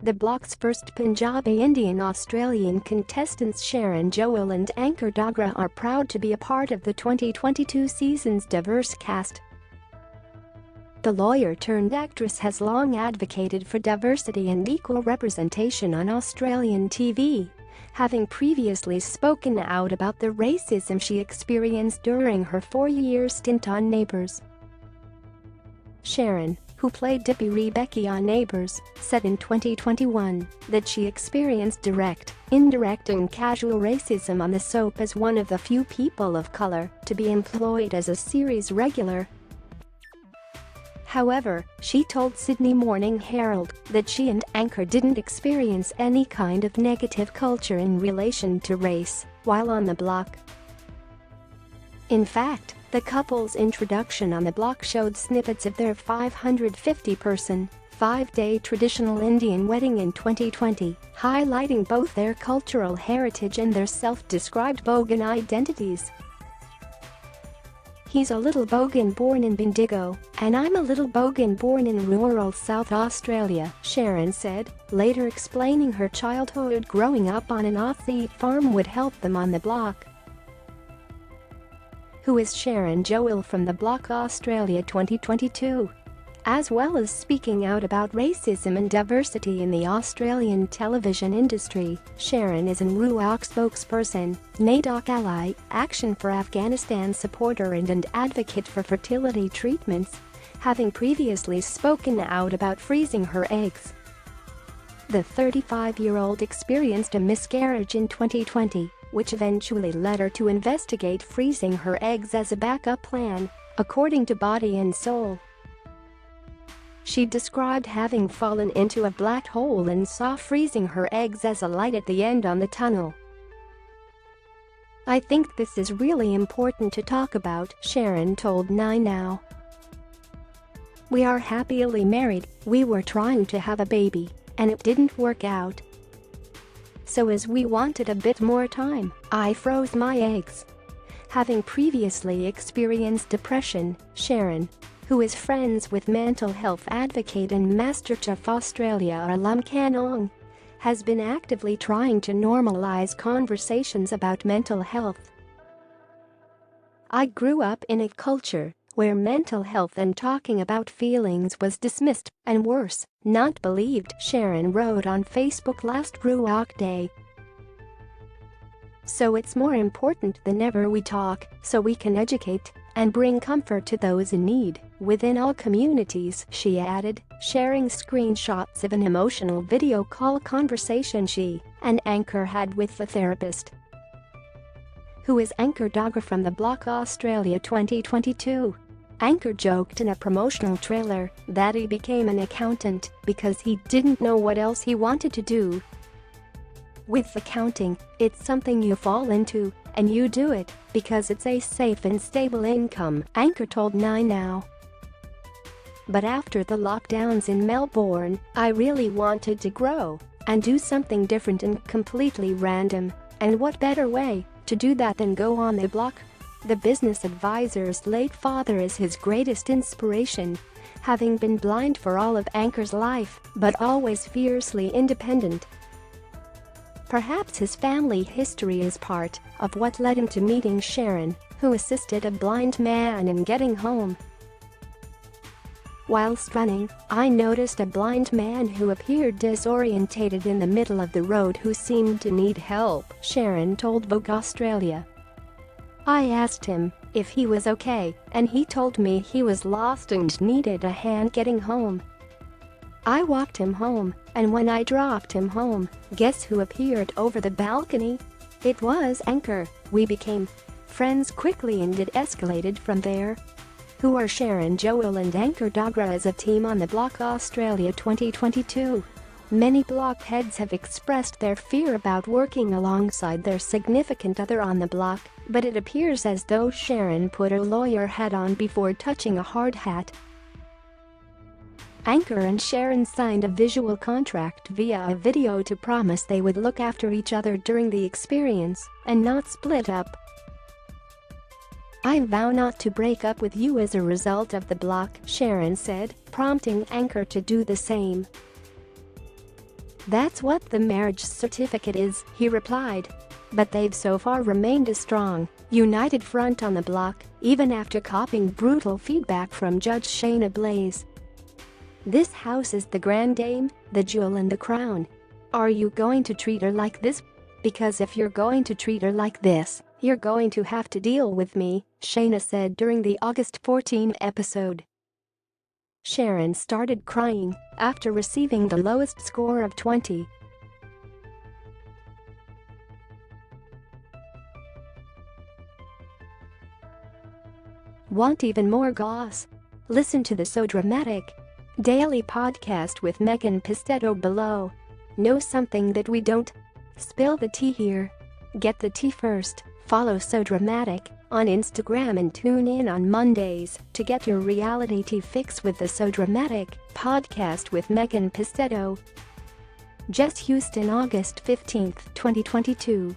The block's first Punjabi Indian-Australian contestants Sharon, Johal and Ankur Dogra are proud to be a part of the 2022 season's diverse cast. The lawyer-turned-actress has long advocated for diversity and equal representation on Australian TV, having previously spoken out about the racism she experienced during her 4-year stint on Neighbours. Sharon, who played Dipi Rebecchi on Neighbours, said in 2021 that she experienced direct, indirect and casual racism on the soap as one of the few people of colour to be employed as a series regular. However, she told Sydney Morning Herald that she and Ankur didn't experience any kind of negative culture in relation to race while on the block. In fact, the couple's introduction on the block showed snippets of their 550-person, 5-day traditional Indian wedding in 2020, highlighting both their cultural heritage and their self-described Bogan identities. "He's a little Bogan born in Bendigo, and I'm a little Bogan born in rural South Australia," Sharon said, later explaining her childhood growing up on an Aussie farm would help them on the block. Who is Sharon Johal from the block Australia 2022. As well as speaking out about racism and diversity in the Australian television industry, Sharon is an RUAC spokesperson, NAIDOC ally, Action for Afghanistan supporter and an advocate for fertility treatments, having previously spoken out about freezing her eggs. The 35-year-old experienced a miscarriage in 2020, which eventually led her to investigate freezing her eggs as a backup plan, according to Body and Soul. She described having fallen into a black hole and saw freezing her eggs as a light at the end on the tunnel. "I think this is really important to talk about," Sharon told 9 Now. "We are happily married, we were trying to have a baby, and it didn't work out. So as we wanted a bit more time, I froze my eggs." Having previously experienced depression, Sharon, who is friends with mental health advocate and MasterChef Australia alum Ong, has been actively trying to normalize conversations about mental health. "I grew up in a culture where mental health and talking about feelings was dismissed, and worse, not believed," Sharon wrote on Facebook last RUAC Day. "So it's more important than ever we talk, so we can educate and bring comfort to those in need, within all communities," she added, sharing screenshots of an emotional video call conversation she and Ankur had with the therapist. Who is Ankur Dogra from the block Australia 2022. Ankur joked in a promotional trailer that he became an accountant because he didn't know what else he wanted to do. "With accounting, it's something you fall into, and you do it because it's a safe and stable income," Ankur told 9 Now. "But after the lockdowns in Melbourne, I really wanted to grow and do something different and completely random, and what better way to do that than go on the block?" The business advisor's late father is his greatest inspiration, having been blind for all of Ankur's life but always fiercely independent. Perhaps his family history is part of what led him to meeting Sharon, who assisted a blind man in getting home. "Whilst running, I noticed a blind man who appeared disorientated in the middle of the road who seemed to need help," Sharon told Vogue Australia. "I asked him if he was okay, and he told me he was lost and needed a hand getting home. I walked him home, and when I dropped him home, guess who appeared over the balcony? It was Ankur. We became friends quickly and it escalated from there." Who are Sharon Johal and Ankur Dogra as a team on the block Australia 2022. Many blockheads have expressed their fear about working alongside their significant other on the block, but it appears as though Sharon put her lawyer hat on before touching a hard hat. Ankur and Sharon signed a visual contract via a video to promise they would look after each other during the experience and not split up. "I vow not to break up with you as a result of the block," Sharon said, prompting Ankur to do the same. "That's what the marriage certificate is," he replied. But they've so far remained a strong, united front on the block, even after copying brutal feedback from Judge Shayna Blaze. "This house is the grand dame, the jewel and the crown. Are you going to treat her like this? Because if you're going to treat her like this, you're going to have to deal with me," Shayna said during the August 14 episode. Sharon started crying after receiving the lowest score of 20. Want even more goss? Listen to the So Dramatic daily podcast with Megan Pistetto below. Know something that we don't? Spill the tea here. Get the tea first. Follow So Dramatic on Instagram and tune in on Mondays to get your reality tea fix with the So Dramatic podcast with Megan Pistetto. Jess Houston, August 15, 2022.